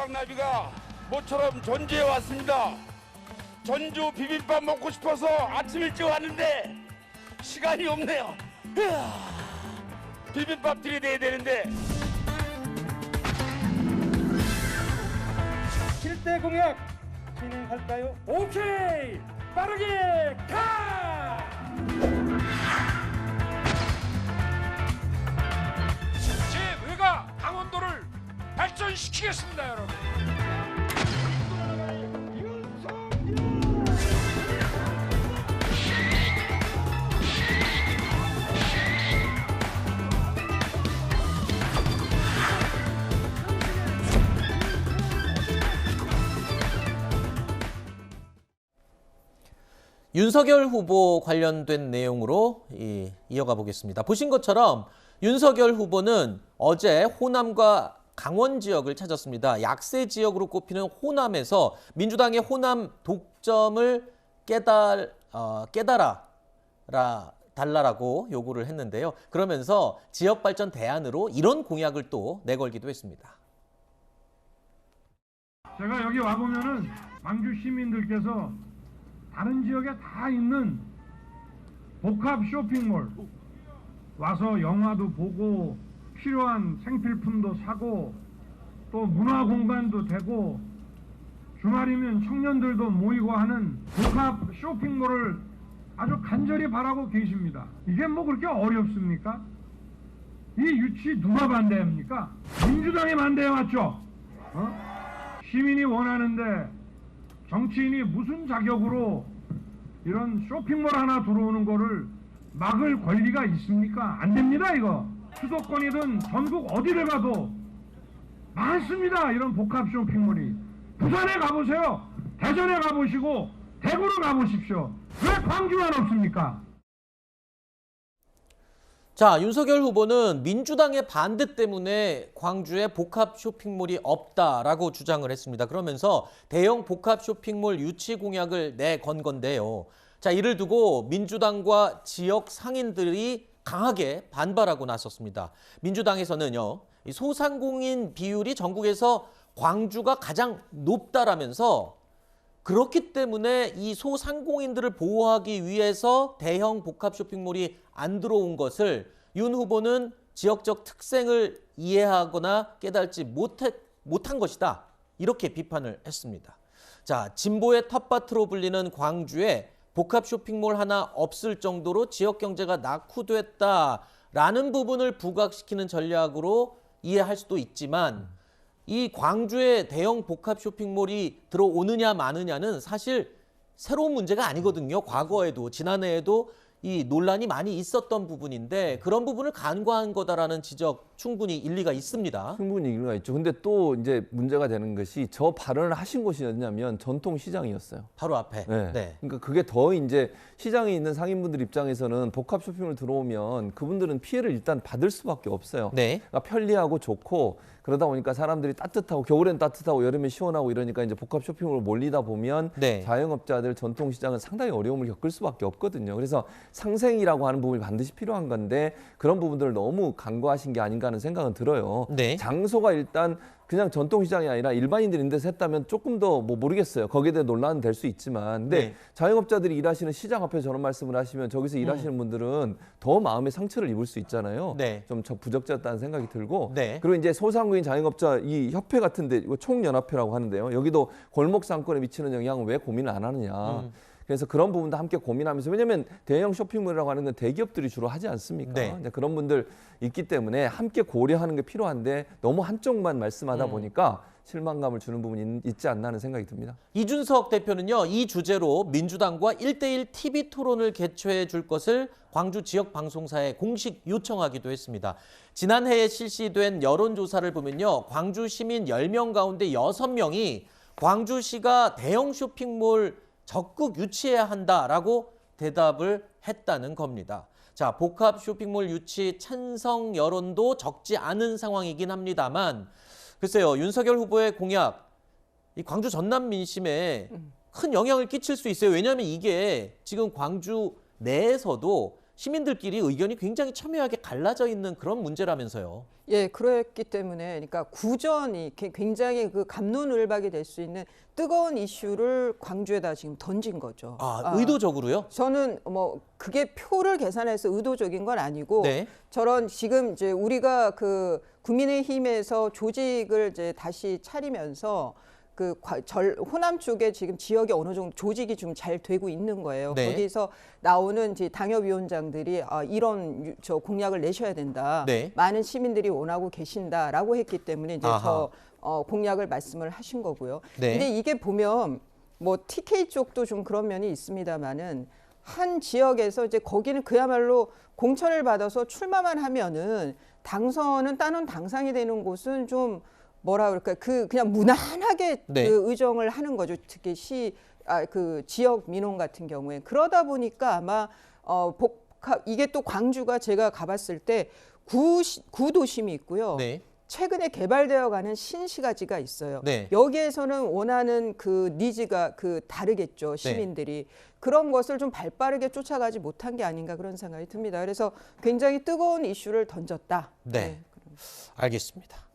일당나비가 모처럼 전주에 왔습니다. 전주 비빔밥 먹고 싶어서 아침 일찍 왔는데 시간이 없네요. 비빔밥 들이대야 되는데. 7대 공약 진행할까요? 오케이! 빠르게 가! 제 뇌가 강원도를 발전시키겠습니다, 여러분. 윤석열 후보 관련된 내용으로 이어가 보겠습니다. 보신 것처럼 윤석열 후보는 어제 호남과 강원 지역을 찾았습니다. 약세 지역으로 꼽히는 호남에서 민주당의 호남 독점을 달라라고 요구를 했는데요. 그러면서 지역 발전 대안으로 이런 공약을 또 내걸기도 했습니다. 제가 여기 와보면은 광주 시민들께서 다른 지역에 다 있는 복합 쇼핑몰 와서 영화도 보고 필요한 생필품도 사고 또 문화 공간도 되고 주말이면 청년들도 모이고 하는 복합 쇼핑몰을 아주 간절히 바라고 계십니다. 이게 뭐 그렇게 어렵습니까? 이 유치 누가 반대합니까? 민주당이 반대해 왔죠. 시민이 원하는데 정치인이 무슨 자격으로 이런 쇼핑몰 하나 들어오는 거를 막을 권리가 있습니까? 안 됩니다, 이거. 수도권이든 전국 어디를 가도 많습니다, 이런 복합 쇼핑몰이. 부산에 가보세요. 대전에 가보시고 대구를 가보십시오. 왜 광주만 없습니까? 자, 윤석열 후보는 민주당의 반대 때문에 광주에 복합 쇼핑몰이 없다라고 주장을 했습니다. 그러면서 대형 복합 쇼핑몰 유치 공약을 내건 건데요. 자, 이를 두고 민주당과 지역 상인들이 강하게 반발하고 나섰습니다. 민주당에서는요, 소상공인 비율이 전국에서 광주가 가장 높다라면서 그렇기 때문에 이 소상공인들을 보호하기 위해서 대형 복합 쇼핑몰이 안 들어온 것을 윤 후보는 지역적 특성을 이해하거나 깨달지 못한 것이다. 이렇게 비판을 했습니다. 자, 진보의 텃밭으로 불리는 광주에 복합 쇼핑몰 하나 없을 정도로 지역 경제가 낙후됐다라는 부분을 부각시키는 전략으로 이해할 수도 있지만 이 광주에 대형 복합 쇼핑몰이 들어오느냐 마느냐는 사실 새로운 문제가 아니거든요. 과거에도 지난해에도 이 논란이 많이 있었던 부분인데 그런 부분을 간과한 거다라는 지적 충분히 일리가 있습니다. 충분히 일리가 있죠. 근데 또 이제 문제가 되는 것이 저 발언을 하신 곳이 어디냐면 전통시장이었어요. 바로 앞에. 네. 네. 그러니까 그게 더 이제 시장에 있는 상인분들 입장에서는 복합 쇼핑몰 들어오면 그분들은 피해를 일단 받을 수밖에 없어요. 네. 그러니까 편리하고 좋고 그러다 보니까 사람들이 따뜻하고 겨울엔 따뜻하고 여름엔 시원하고 이러니까 이제 복합 쇼핑몰 몰리다 보면 네. 자영업자들 전통시장은 상당히 어려움을 겪을 수밖에 없거든요. 그래서 상생이라고 하는 부분이 반드시 필요한 건데 그런 부분들을 너무 간과하신 게 아닌가 하는 생각은 들어요. 네. 장소가 일단 그냥 전통시장이 아니라 일반인들이 있는 데서 했다면 조금 더 뭐 모르겠어요. 거기에 대해 논란은 될 수 있지만 근데 네. 자영업자들이 일하시는 시장 앞에서 저런 말씀을 하시면 저기서 일하시는 분들은 더 마음의 상처를 입을 수 있잖아요. 네. 좀 부적절하다는 생각이 들고 네. 그리고 이제 소상공인 자영업자 이 협회 같은데 이거 총연합회라고 하는데요. 여기도 골목 상권에 미치는 영향을 왜 고민을 안 하느냐. 그래서 그런 부분도 함께 고민하면서 왜냐하면 대형 쇼핑몰이라고 하는 건 대기업들이 주로 하지 않습니까? 네. 이제 그런 분들 있기 때문에 함께 고려하는 게 필요한데 너무 한쪽만 말씀하다 보니까 실망감을 주는 부분이 있지 않나 하는 생각이 듭니다. 이준석 대표는요, 이 주제로 민주당과 1대1 TV 토론을 개최해 줄 것을 광주 지역 방송사에 공식 요청하기도 했습니다. 지난해에 실시된 여론조사를 보면요, 광주 시민 10명 가운데 6명이 광주시가 대형 쇼핑몰 적극 유치해야 한다라고 대답을 했다는 겁니다. 자, 복합 쇼핑몰 유치 찬성 여론도 적지 않은 상황이긴 합니다만 글쎄요, 윤석열 후보의 공약, 이 광주 전남 민심에 큰 영향을 끼칠 수 있어요. 왜냐하면 이게 지금 광주 내에서도 시민들끼리 의견이 굉장히 첨예하게 갈라져 있는 그런 문제라면서요. 예, 그랬기 때문에 그러니까 구전이 굉장히 그 갑론을박이 될 수 있는 뜨거운 이슈를 광주에다 지금 던진 거죠. 의도적으로요? 저는 뭐 그게 표를 계산해서 의도적인 건 아니고 네. 저런 지금 이제 우리가 그 국민의힘에서 조직을 이제 다시 차리면서 그 호남 쪽에 지금 지역이 어느 정도 조직이 좀 잘 되고 있는 거예요. 네. 거기서 나오는 이제 당협위원장들이 이런 저 공약을 내셔야 된다. 네. 많은 시민들이 원하고 계신다라고 했기 때문에 이제 아하. 저 공약을 말씀을 하신 거고요. 네. 근데 이게 보면 뭐 TK 쪽도 좀 그런 면이 있습니다만은 한 지역에서 이제 거기는 그야말로 공천을 받아서 출마만 하면은 당선은 따놓은 당상이 되는 곳은 좀 뭐라 그럴까 그냥 무난하게 네. 그 의정을 하는 거죠. 특히 그 지역 민원 같은 경우에 그러다 보니까 아마 이게 또 광주가 제가 가봤을 때 구도심이 있고요. 네. 최근에 개발되어가는 신시가지가 있어요. 네. 여기에서는 원하는 그 니즈가 다르겠죠. 시민들이. 그런 것을 좀 발빠르게 쫓아가지 못한 게 아닌가 그런 생각이 듭니다. 그래서 굉장히 뜨거운 이슈를 던졌다. 네. 알겠습니다.